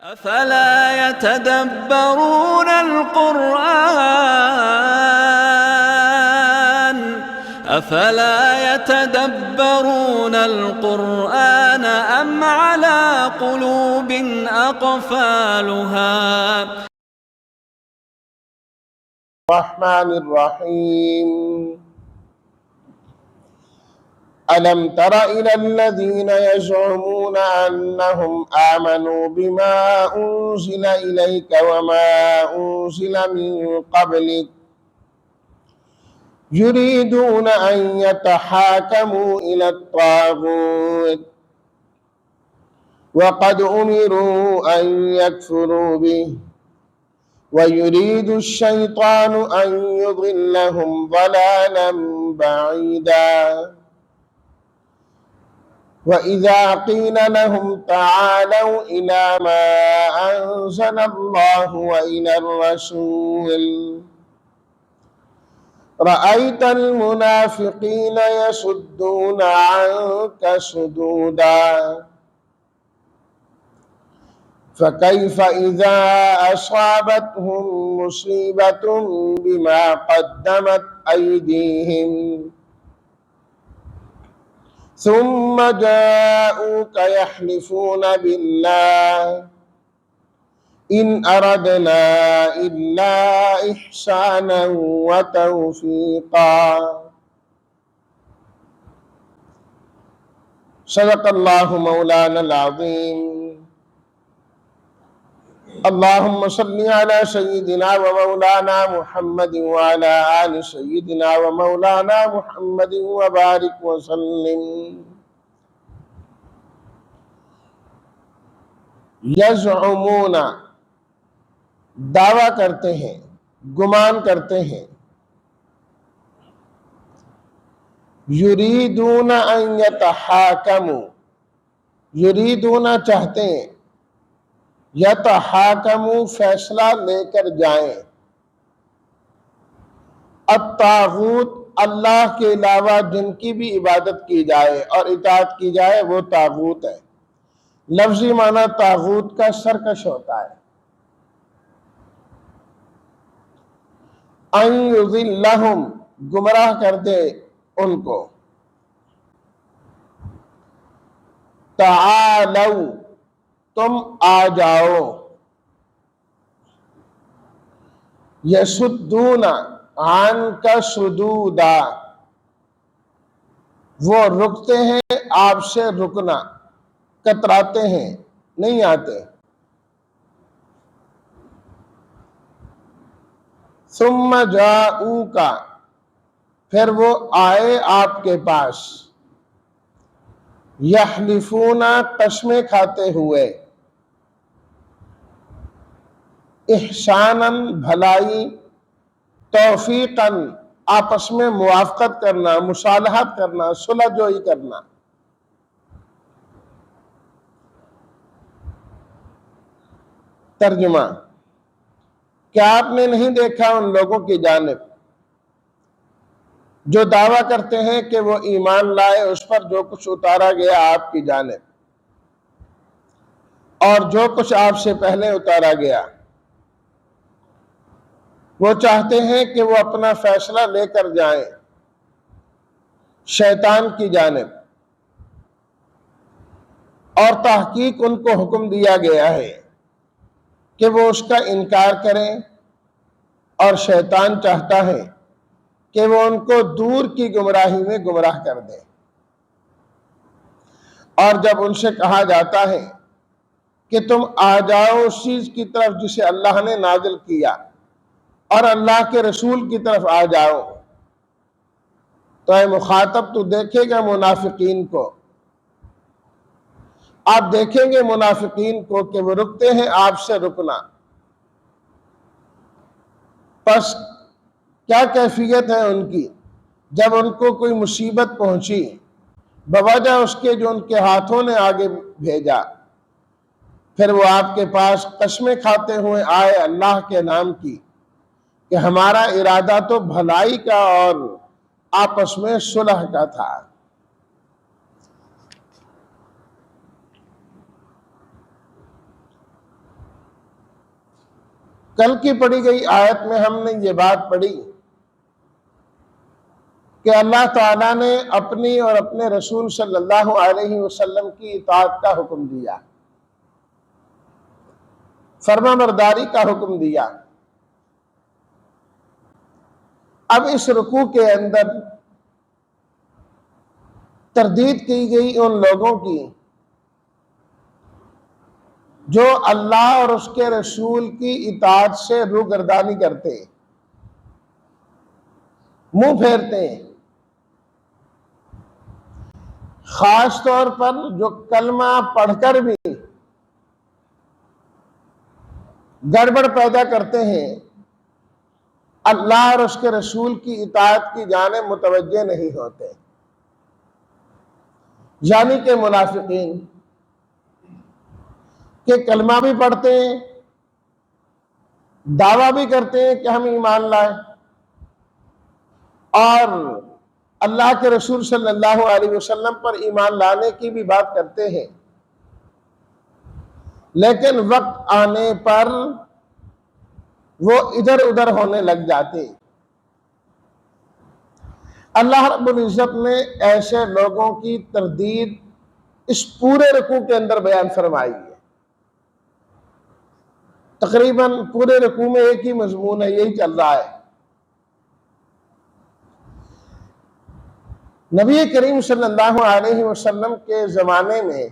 افلا يتدبرون القرآن أم على قلوب أقفالها الرحمن الرحيم ألم تر إلى الذين يزعمون أنهم آمنوا بما أنزل إليك وما أنزل من قبلك يريدون أن يتحاكموا إلى الطاغوت وقد أمروا أن يكفروا به ويريد الشيطان أن يضلهم ضلالا بعيدا وإذا قيل لهم تعالوا إلى ما أنزل الله وإلى الرسول رأيت المنافقين يصدون عنك صدودا فكيف إذا أصابتهم مصيبة بما قدمت أيديهم ثم جاءوك يحلفون بالله إن أردنا إلا إحسانا وتوفيقا صدق الله مولانا العظيم اللهم صل على سيدنا ومولانا محمد وعلى آل سيدنا ومولانا محمد وبارك وسلم یزعمون دعویٰ کرتے ہیں، گمان کرتے ہیں، یریدون ان یتحاکموا یریدون چاہتے ہیں، یتحاکموا فیصلہ لے کر جائیں، الطاغوت اللہ کے علاوہ جن کی بھی عبادت کی جائے اور اطاعت کی جائے وہ طاغوت ہے۔ لفظی معنی طاغوت کا سرکش ہوتا ہے۔ ان یضلہم گمراہ کر دے ان کو، تعالو تم آ جاؤ، یصدون عنک صدودا وہ رکتے ہیں آپ سے رکنا، کتراتے ہیں، نہیں آتے۔ ثم جاؤوک پھر وہ آئے آپ کے پاس، یحلفون قسمیں کھاتے ہوئے، احساناً بھلائی، توفیقاً آپس میں موافقت کرنا، مصالحت کرنا، صلح جوئی کرنا۔ ترجمہ: کیا آپ نے نہیں دیکھا ان لوگوں کی جانب جو دعویٰ کرتے ہیں کہ وہ ایمان لائے اس پر جو کچھ اتارا گیا آپ کی جانب اور جو کچھ آپ سے پہلے اتارا گیا، وہ چاہتے ہیں کہ وہ اپنا فیصلہ لے کر جائیں شیطان کی جانب، اور تحقیق ان کو حکم دیا گیا ہے کہ وہ اس کا انکار کریں، اور شیطان چاہتا ہے کہ وہ ان کو دور کی گمراہی میں گمراہ کر دے۔ اور جب ان سے کہا جاتا ہے کہ تم آ جاؤ اس چیز کی طرف جسے اللہ نے نازل کیا اور اللہ کے رسول کی طرف آ جاؤ، تو اے مخاطب تو دیکھے گا منافقین کو، آپ دیکھیں گے منافقین کو کہ وہ رکتے ہیں آپ سے رکنا۔ پس کیا کیفیت ہے ان کی جب ان کو کوئی مصیبت پہنچی بوجہ اس کے جو ان کے ہاتھوں نے آگے بھیجا، پھر وہ آپ کے پاس قسمیں کھاتے ہوئے آئے اللہ کے نام کی کہ ہمارا ارادہ تو بھلائی کا اور آپس میں صلح کا تھا۔ کل کی پڑھی گئی آیت میں ہم نے یہ بات پڑھی کہ اللہ تعالیٰ نے اپنی اور اپنے رسول صلی اللہ علیہ وسلم کی اطاعت کا حکم دیا، فرما برداری کا حکم دیا۔ اب اس رکوع کے اندر تردید کی گئی ان لوگوں کی جو اللہ اور اس کے رسول کی اطاعت سے روگردانی کرتے ہیں، منہ پھیرتے ہیں، خاص طور پر جو کلمہ پڑھ کر بھی گڑبڑ پیدا کرتے ہیں، اللہ اور اس کے رسول کی اطاعت کی جانب متوجہ نہیں ہوتے، یعنی کہ منافقین کہ کلمہ بھی پڑھتے ہیں، دعویٰ بھی کرتے ہیں کہ ہم ایمان لائیں، اور اللہ کے رسول صلی اللہ علیہ وسلم پر ایمان لانے کی بھی بات کرتے ہیں، لیکن وقت آنے پر وہ ادھر ادھر ہونے لگ جاتے۔ اللہ رب العزت نے ایسے لوگوں کی تردید اس پورے رکوع کے اندر بیان فرمائی ہے۔ تقریباً پورے رکوع میں ایک ہی مضمون ہے، یہی چل رہا ہے۔ نبی کریم صلی اللہ علیہ وسلم کے زمانے میں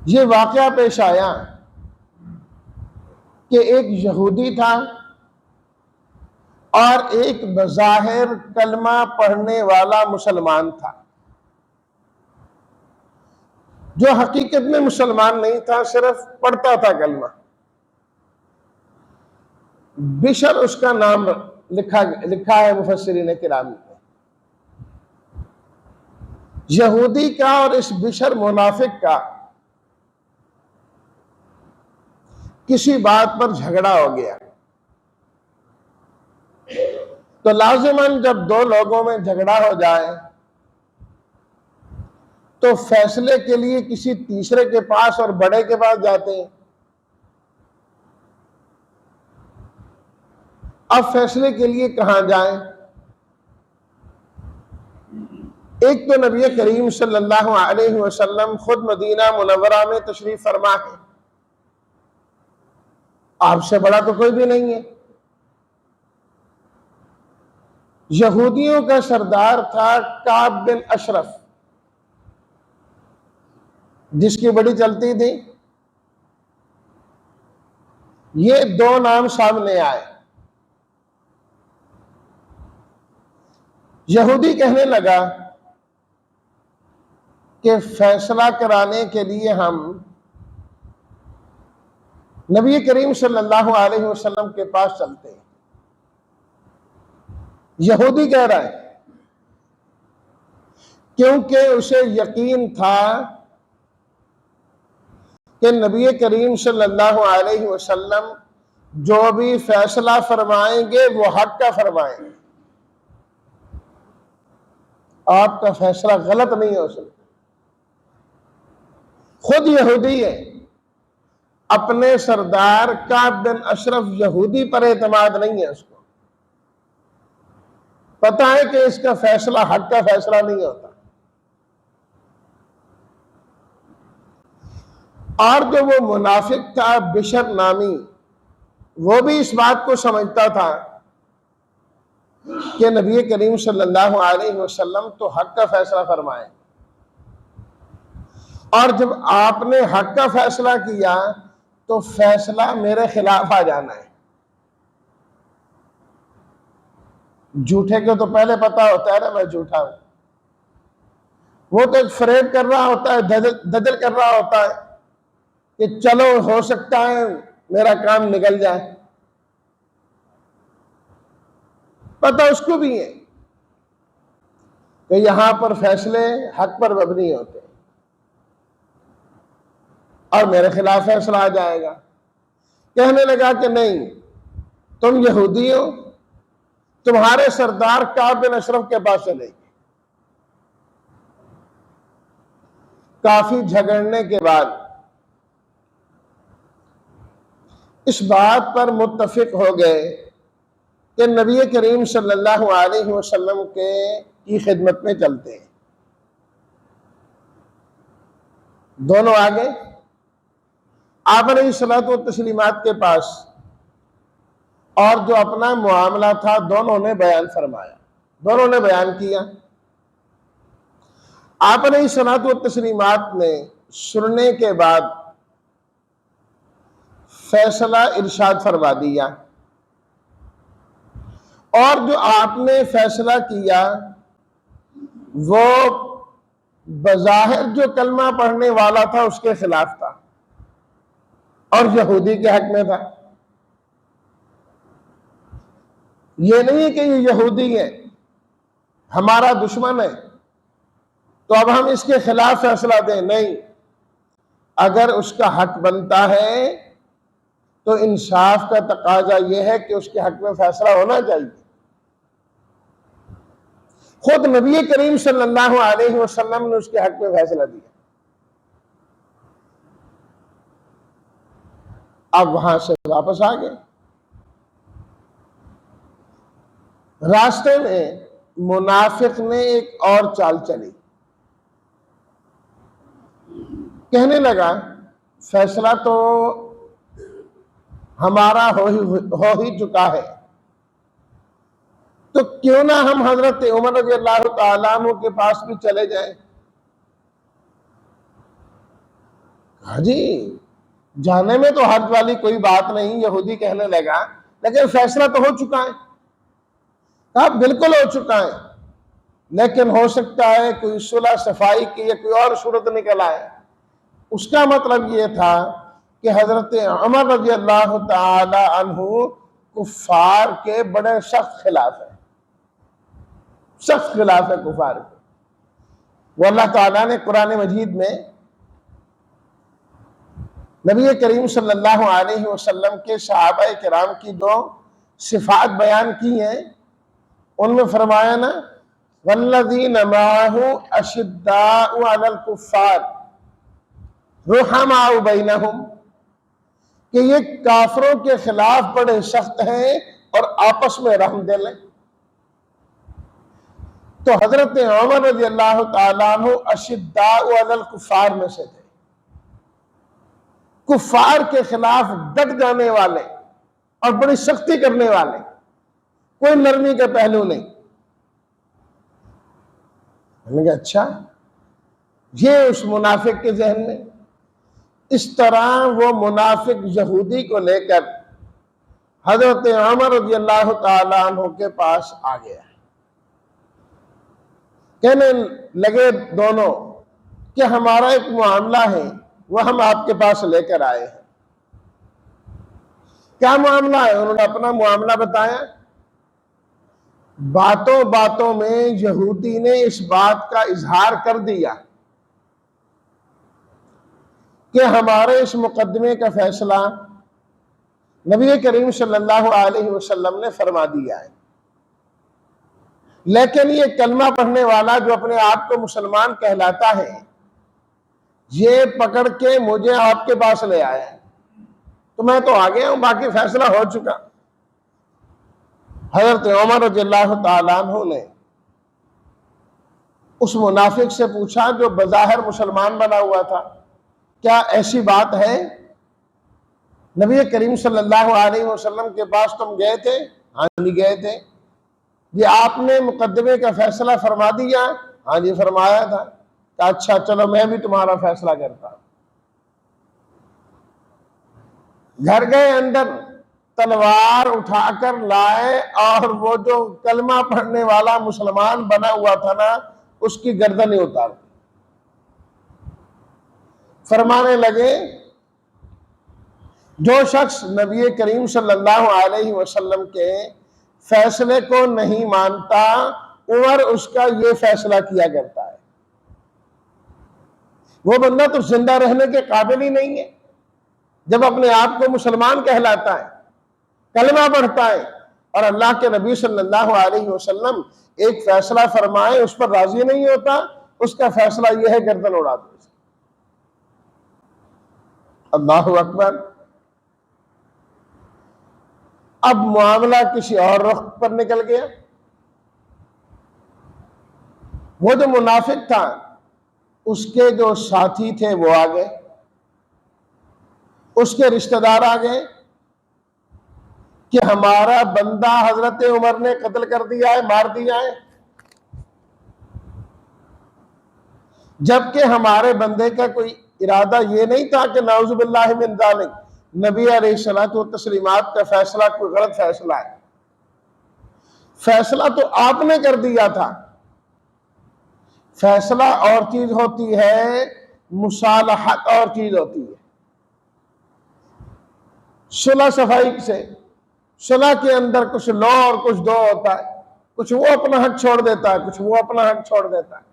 یہ واقعہ پیش آیا کہ ایک یہودی تھا اور ایک بظاہر کلمہ پڑھنے والا مسلمان تھا، جو حقیقت میں مسلمان نہیں تھا، صرف پڑھتا تھا کلمہ۔ بشر اس کا نام لکھا ہے مفسرین کرام نے۔ یہودی کا اور اس بشر منافق کا کسی بات پر جھگڑا ہو گیا، تو لازماً جب دو لوگوں میں جھگڑا ہو جائے تو فیصلے کے لیے کسی تیسرے کے پاس اور بڑے کے پاس جاتے ہیں۔ اب فیصلے کے لیے کہاں جائیں؟ ایک تو نبی کریم صلی اللہ علیہ وسلم خود مدینہ منورہ میں تشریف فرما ہے، آپ سے بڑا تو کوئی بھی نہیں ہے۔ یہودیوں کا سردار تھا کعب بن اشرف، جس کی بڑی چلتی تھی۔ یہ دو نام سامنے آئے۔ یہودی کہنے لگا کہ فیصلہ کرانے کے لیے ہم نبی کریم صلی اللہ علیہ وسلم کے پاس چلتے ہیں۔ یہودی کہہ رہا ہے کیونکہ اسے یقین تھا کہ نبی کریم صلی اللہ علیہ وسلم جو بھی فیصلہ فرمائیں گے وہ حق کا فرمائیں گے، آپ کا فیصلہ غلط نہیں ہو سکتا۔ خود یہودی ہے، اپنے سردار کعب بن اشرف یہودی پر اعتماد نہیں ہے، اس کو پتہ ہے کہ اس کا فیصلہ حق کا فیصلہ نہیں ہوتا۔ اور جو وہ منافق تھا بشر نامی، وہ بھی اس بات کو سمجھتا تھا کہ نبی کریم صلی اللہ علیہ وسلم تو حق کا فیصلہ فرمائے، اور جب آپ نے حق کا فیصلہ کیا تو فیصلہ میرے خلاف آ جانا ہے۔ جھوٹے کو تو پہلے پتا ہوتا ہے نا میں جھوٹا ہوں، وہ تو فریب کر رہا ہوتا ہے، دجل کر رہا ہوتا ہے کہ چلو ہو سکتا ہے میرا کام نکل جائے۔ پتہ اس کو بھی ہے کہ یہاں پر فیصلے حق پر مبنی ہوتے ہیں اور میرے خلاف فیصلہ آ جائے گا۔ کہنے لگا کہ نہیں، تم یہودی ہو، تمہارے سردار کعب بن اشرف کے پاس چلے گی۔ کافی جھگڑنے کے بعد اس بات پر متفق ہو گئے کہ نبی کریم صلی اللہ علیہ وسلم کی خدمت میں چلتے ہیں. دونوں آگے آپ علیہ الصلوۃ والتسلیمات کے پاس، اور جو اپنا معاملہ تھا دونوں نے بیان فرمایا، دونوں نے بیان کیا. آپ علیہ الصلوۃ والتسلیمات نے سننے کے بعد فیصلہ ارشاد فرما دیا، اور جو آپ نے فیصلہ کیا وہ بظاہر جو کلمہ پڑھنے والا تھا اس کے خلاف تھا اور یہودی کے حق میں تھا. یہ نہیں کہ یہ یہودی ہے، ہمارا دشمن ہے تو اب ہم اس کے خلاف فیصلہ دیں، نہیں. اگر اس کا حق بنتا ہے تو انصاف کا تقاضا یہ ہے کہ اس کے حق میں فیصلہ ہونا چاہیے. خود نبی کریم صلی اللہ علیہ وسلم نے اس کے حق میں فیصلہ دیا. اب وہاں سے واپس آ گئے. راستے میں منافق نے ایک اور چال چلی، کہنے لگا فیصلہ تو ہمارا ہو ہی چکا ہے، تو کیوں نہ ہم حضرت عمر رضی اللہ تعالیٰ عنہ کے پاس بھی چلے جائیں. ہاں جی، جانے میں تو حرج والی کوئی بات نہیں، یہودی کہنے لگا، لیکن فیصلہ تو ہو چکا ہے. کہا بالکل ہو چکا ہے، لیکن ہو سکتا ہے کوئی صلح صفائی کی یا کوئی اور صورت نکل آئے. اس کا مطلب یہ تھا کہ حضرت عمر رضی اللہ تعالی عنہ کفار کے بڑے سخت خلاف ہے، سخت خلاف ہے کفار کے. وہ اللہ تعالیٰ نے قرآن مجید میں نبی کریم صلی اللہ علیہ وسلم کے صحابہ کرام کی جو صفات بیان کی ہیں ان میں فرمایا نا والذین معہ اشداء علی الکفار رحماء بینہم، کہ یہ کافروں کے خلاف بڑے سخت ہیں اور آپس میں رحم دل ہیں. تو حضرت عمر رضی اللہ تعالیٰ عنہ اشداء علی الکفار میں سے تھے، کفار کے خلاف ڈٹ جانے والے اور بڑی سختی کرنے والے، کوئی نرمی کا پہلو نہیں. ہم نے کہا اچھا، یہ اس منافق کے ذہن میں. اس طرح وہ منافق یہودی کو لے کر حضرت عمر رضی اللہ تعالیٰ عنہ کے پاس آ گیا. کہنے لگے دونوں کہ ہمارا ایک معاملہ ہے وہ ہم آپ کے پاس لے کر آئے ہیں. کیا معاملہ ہے؟ انہوں نے اپنا معاملہ بتایا. باتوں باتوں میں یہودی نے اس بات کا اظہار کر دیا کہ ہمارے اس مقدمے کا فیصلہ نبی کریم صلی اللہ علیہ وسلم نے فرما دیا ہے، لیکن یہ کلمہ پڑھنے والا جو اپنے آپ کو مسلمان کہلاتا ہے یہ پکڑ کے مجھے آپ کے پاس لے آیا ہے، تو میں تو آ گیا ہوں، باقی فیصلہ ہو چکا. حضرت عمر رضی اللہ تعالیٰ عنہ نے اس منافق سے پوچھا جو بظاہر مسلمان بنا ہوا تھا، کیا ایسی بات ہے؟ نبی کریم صلی اللہ علیہ وسلم کے پاس تم گئے تھے؟ ہاں جی گئے تھے. یہ آپ نے مقدمے کا فیصلہ فرما دیا؟ ہاں جی فرمایا تھا. کہا اچھا چلو میں بھی تمہارا فیصلہ کرتا ہوں. گھر گئے، اندر تلوار اٹھا کر لائے اور وہ جو کلمہ پڑھنے والا مسلمان بنا ہوا تھا نا اس کی گردن ہی اتار دی. فرمانے لگے جو شخص نبی کریم صلی اللہ علیہ وسلم کے فیصلے کو نہیں مانتا عمر اس کا یہ فیصلہ کیا کرتا ہے. وہ بندہ تو زندہ رہنے کے قابل ہی نہیں ہے جب اپنے آپ کو مسلمان کہلاتا ہے، کلمہ پڑھتا ہے، اور اللہ کے نبی صلی اللہ علیہ وسلم ایک فیصلہ فرمائے اس پر راضی نہیں ہوتا، اس کا فیصلہ یہ ہے گردن اڑا دو. اللہ اکبر. اب معاملہ کسی اور رخ پر نکل گیا. وہ جو منافق تھا اس کے جو ساتھی تھے وہ آ گئے, اس کے رشتہ دار آ گئے کہ ہمارا بندہ حضرت عمر نے قتل کر دیا ہے, مار دیا ہے, جبکہ ہمارے بندے کا کوئی ارادہ یہ نہیں تھا کہ نعوذ باللہ من ذالک نبی علیہ الصلوۃ والتسلیمات کا فیصلہ کوئی غلط فیصلہ ہے. فیصلہ تو آپ نے کر دیا تھا. فیصلہ اور چیز ہوتی ہے, مصالحت اور چیز ہوتی ہے. صلح صفائی سے صلح کے اندر کچھ لو اور کچھ دو ہوتا ہے, کچھ وہ اپنا حق چھوڑ دیتا ہے, کچھ وہ اپنا حق چھوڑ دیتا ہے.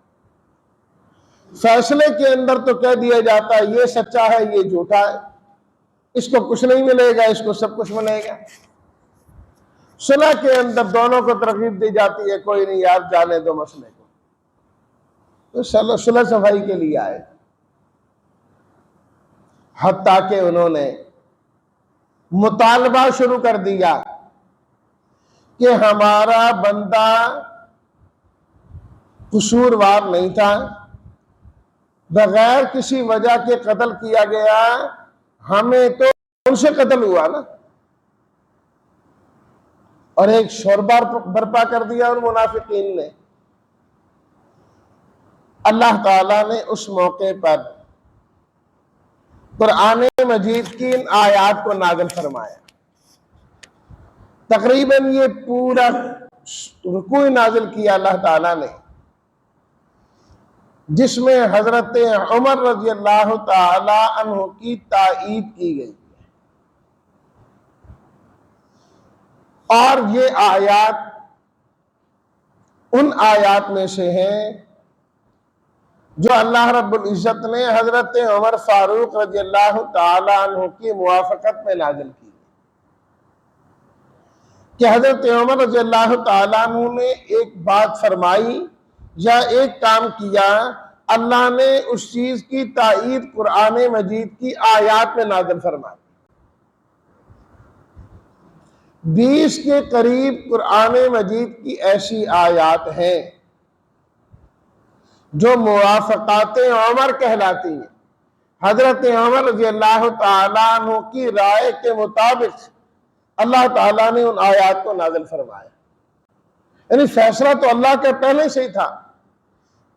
فیصلے کے اندر تو کہہ دیا جاتا ہے یہ سچا ہے یہ جھوٹا ہے, اس کو کچھ نہیں ملے گا اس کو سب کچھ ملے گا. صلح کے اندر دونوں کو ترغیب دی جاتی ہے, کوئی نہیں یار جانے دو مسئلے کو. تو صلح صفائی کے لیے آئے, حتیٰ کہ انہوں نے مطالبہ شروع کر دیا کہ ہمارا بندہ قصوروار نہیں تھا, بغیر کسی وجہ کے قتل کیا گیا, ہمیں تو ان سے قتل ہوا نا. اور ایک شوربہ برپا کر دیا ان منافقین نے. اللہ تعالیٰ نے اس موقع پر قرآن مجید کی ان آیات کو نازل فرمایا. تقریباً یہ پورا رکوع نازل کیا اللہ تعالیٰ نے, جس میں حضرت عمر رضی اللہ تعالی عنہ کی تائید کی گئی. اور یہ آیات ان آیات میں سے ہیں جو اللہ رب العزت نے حضرت عمر فاروق رضی اللہ تعالی عنہ کی موافقت میں نازل کی, کہ حضرت عمر رضی اللہ تعالی عنہ نے ایک بات فرمائی یا ایک کام کیا, اللہ نے اس چیز کی تائید قرآن مجید کی آیات میں نازل فرمائی. 20 کے قریب قرآن مجید کی ایسی آیات ہیں جو موافقات عمر کہلاتی ہیں. حضرت عمر رضی اللہ تعالیٰ عنہ کی رائے کے مطابق اللہ تعالیٰ نے ان آیات کو نازل فرمایا. یعنی فیصلہ تو اللہ کے پہلے سے ہی تھا,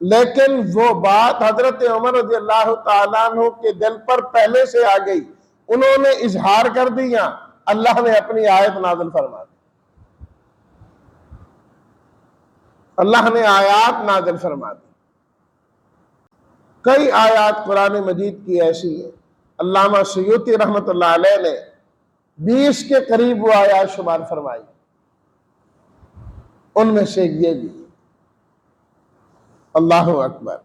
لیکن وہ بات حضرت عمر رضی اللہ تعالیٰ عنہ کے دل پر پہلے سے آ گئی, انہوں نے اظہار کر دیا, اللہ نے اپنی آیت نازل فرما دی. اللہ نے آیات نازل فرما دی. کئی آیات قرآن مجید کی ایسی ہیں, علامہ سیوطی رحمۃ اللہ علیہ نے 20 کے قریب وہ آیات شمار فرمائی. ان میں سے یہ بھی. اللہ اکبر.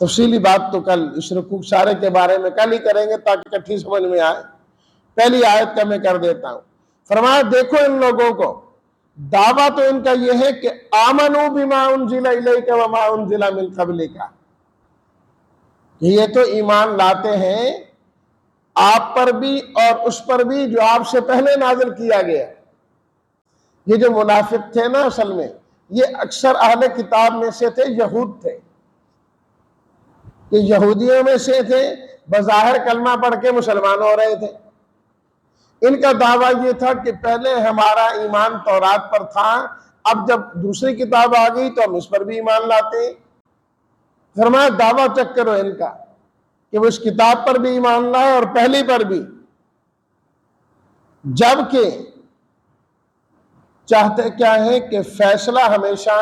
تفصیلی بات تو کل اس رکوع سارے کے بارے میں کل ہی کریں گے تاکہ کٹھی سمجھ میں آئے. پہلی آیت کا میں کر دیتا ہوں. فرمایا دیکھو ان لوگوں کو, دعویٰ تو ان کا یہ ہے کہ آمنوا بما انزل الیک وما انزل من قبلک, یہ تو ایمان لاتے ہیں آپ پر بھی اور اس پر بھی جو آپ سے پہلے نازل کیا گیا. یہ جو منافق تھے نا اصل میں یہ اکثر اہل کتاب میں سے تھے, یہود تھے, یہ یہودیوں میں سے تھے, بظاہر کلمہ پڑھ کے مسلمان ہو رہے تھے. ان کا دعویٰ یہ تھا کہ پہلے ہمارا ایمان تورات پر تھا, اب جب دوسری کتاب آ گئی تو ہم اس پر بھی ایمان لاتے ہیں. فرمایا دعویٰ چیک کرو ان کا کہ وہ اس کتاب پر بھی ایمان لائے اور پہلی پر بھی, جبکہ چاہتے کیا ہے کہ فیصلہ ہمیشہ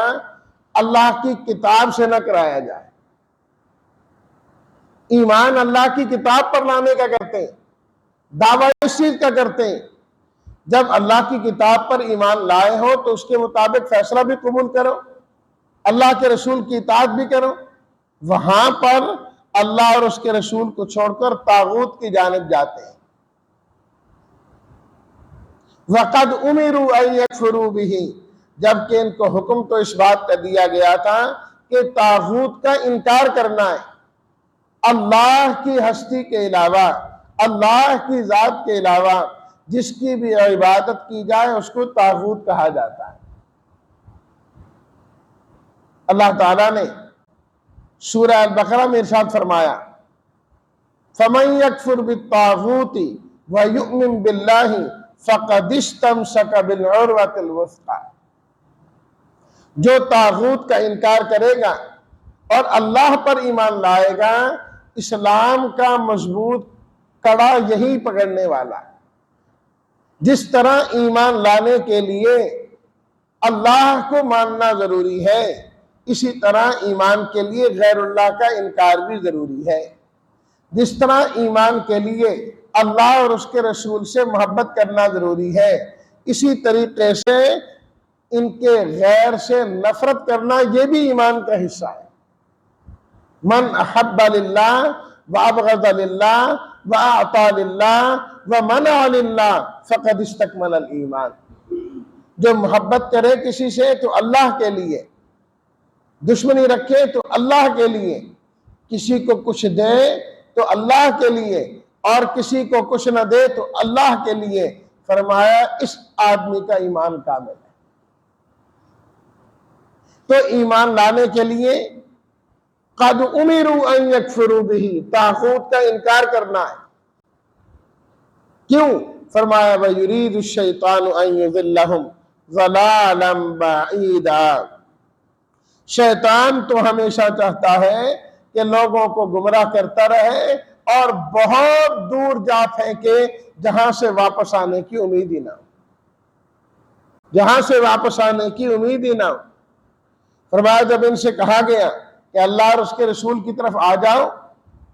اللہ کی کتاب سے نہ کرایا جائے. ایمان اللہ کی کتاب پر لانے کا کرتے ہیں, دعویٰ اس چیز کا کرتے ہیں. جب اللہ کی کتاب پر ایمان لائے ہو تو اس کے مطابق فیصلہ بھی قبول کرو, اللہ کے رسول کی اطاعت بھی کرو. وہاں پر اللہ اور اس کے رسول کو چھوڑ کر طاغوت کی جانب جاتے ہیں. وَقَدْ أُمِرُوا أَن يَكْفُرُوا بِهِ, جبکہ ان کو حکم تو اس بات کا دیا گیا تھا کہ طاغوت کا انکار کرنا ہے. اللہ کی ہستی کے علاوہ, اللہ کی ذات کے علاوہ جس کی بھی عبادت کی جائے اس کو طاغوت کہا جاتا ہے۔ اللہ تعالیٰ نے سورہ البقرہ میں ارشاد فرمایا فَمَن يَكْفُرْ بِالطَّاغُوتِ وَيُؤْمِن بِاللَّهِ فَقَدِ اسْتَمْسَكَ بِالْعُرْوَةِ الْوُثْقَىٰ، جو طاغوت کا انکار کرے گا اور اللہ پر ایمان لائے گا، اسلام کا مضبوط کڑا یہی پکڑنے والا ہے۔ جس طرح ایمان لانے کے لیے اللہ کو ماننا ضروری ہے، اسی طرح ایمان کے لیے غیر اللہ کا انکار بھی ضروری ہے۔ جس طرح ایمان کے لیے اللہ اور اس کے رسول سے محبت کرنا ضروری ہے، اسی طریقے سے ان کے غیر سے نفرت کرنا یہ بھی ایمان کا حصہ ہے۔ من احب للہ وابغض للہ واعطى للہ ومنع للہ فقد استکمل الایمان، جو محبت کرے کسی سے تو اللہ کے لیے، دشمنی رکھے تو اللہ کے لیے، کسی کو کچھ دے تو اللہ کے لیے اور کسی کو کچھ نہ دے تو اللہ کے لیے، فرمایا اس آدمی کا ایمان کامل ہے۔ تو ایمان لانے کے لیے قد امروا ان یکفروا بہ، طاغوت کا انکار کرنا ہے۔ کیوں؟ فرمایا وَيُرِيدُ الشَّيْطَانُ أَن يُضِلَّهُمْ ضَلَالًا بَعِيدًا، شیطان تو ہمیشہ چاہتا ہے کہ لوگوں کو گمراہ کرتا رہے اور بہت دور جا پھینکے جہاں سے واپس آنے کی امید ہی نہ ہو، جہاں سے واپس آنے کی امید ہی نہ ہو۔ فرمایا جب ان سے کہا گیا کہ اللہ اور اس کے رسول کی طرف آ جاؤ،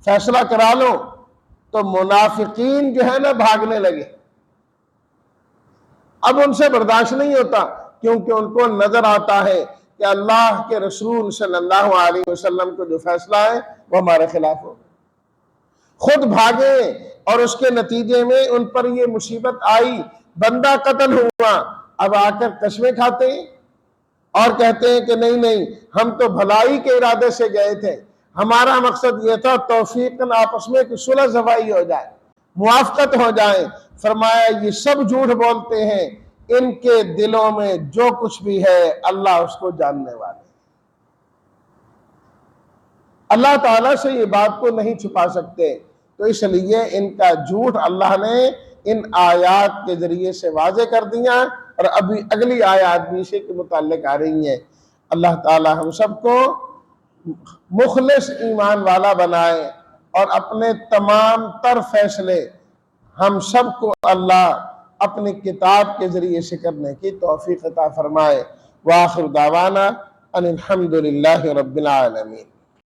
فیصلہ کرا لو، تو منافقین جو ہے نا بھاگنے لگے۔ اب ان سے برداشت نہیں ہوتا، کیونکہ ان کو نظر آتا ہے کہ اللہ کے رسول صلی اللہ علیہ وسلم کو جو فیصلہ ہے وہ ہمارے خلاف ہو، خود بھاگے اور اس کے نتیجے میں ان پر یہ مصیبت آئی، بندہ قتل ہوا۔ اب آ کر قسمیں کھاتے ہیں اور کہتے ہیں کہ نہیں نہیں، ہم تو بھلائی کے ارادے سے گئے تھے، ہمارا مقصد یہ تھا توفیقاً آپس میں کہ صلح صفائی ہو جائے، موافقت ہو جائے۔ فرمایا یہ سب جھوٹ بولتے ہیں، ان کے دلوں میں جو کچھ بھی ہے اللہ اس کو جاننے والے۔ اللہ تعالیٰ سے یہ بات کو نہیں چھپا سکتے، تو اس لیے ان کا جھوٹ اللہ نے ان آیات کے ذریعے سے واضح کر دیا، اور ابھی اگلی آیات بھی اسی کے متعلق آ رہی ہیں۔ اللہ تعالیٰ ہم سب کو مخلص ایمان والا بنائے، اور اپنے تمام تر فیصلے ہم سب کو اللہ اپنی کتاب کے ذریعے سے کرنے کی توفیق عطا فرمائے۔ وآخر دعوانا ان الحمد للہ رب العالمین۔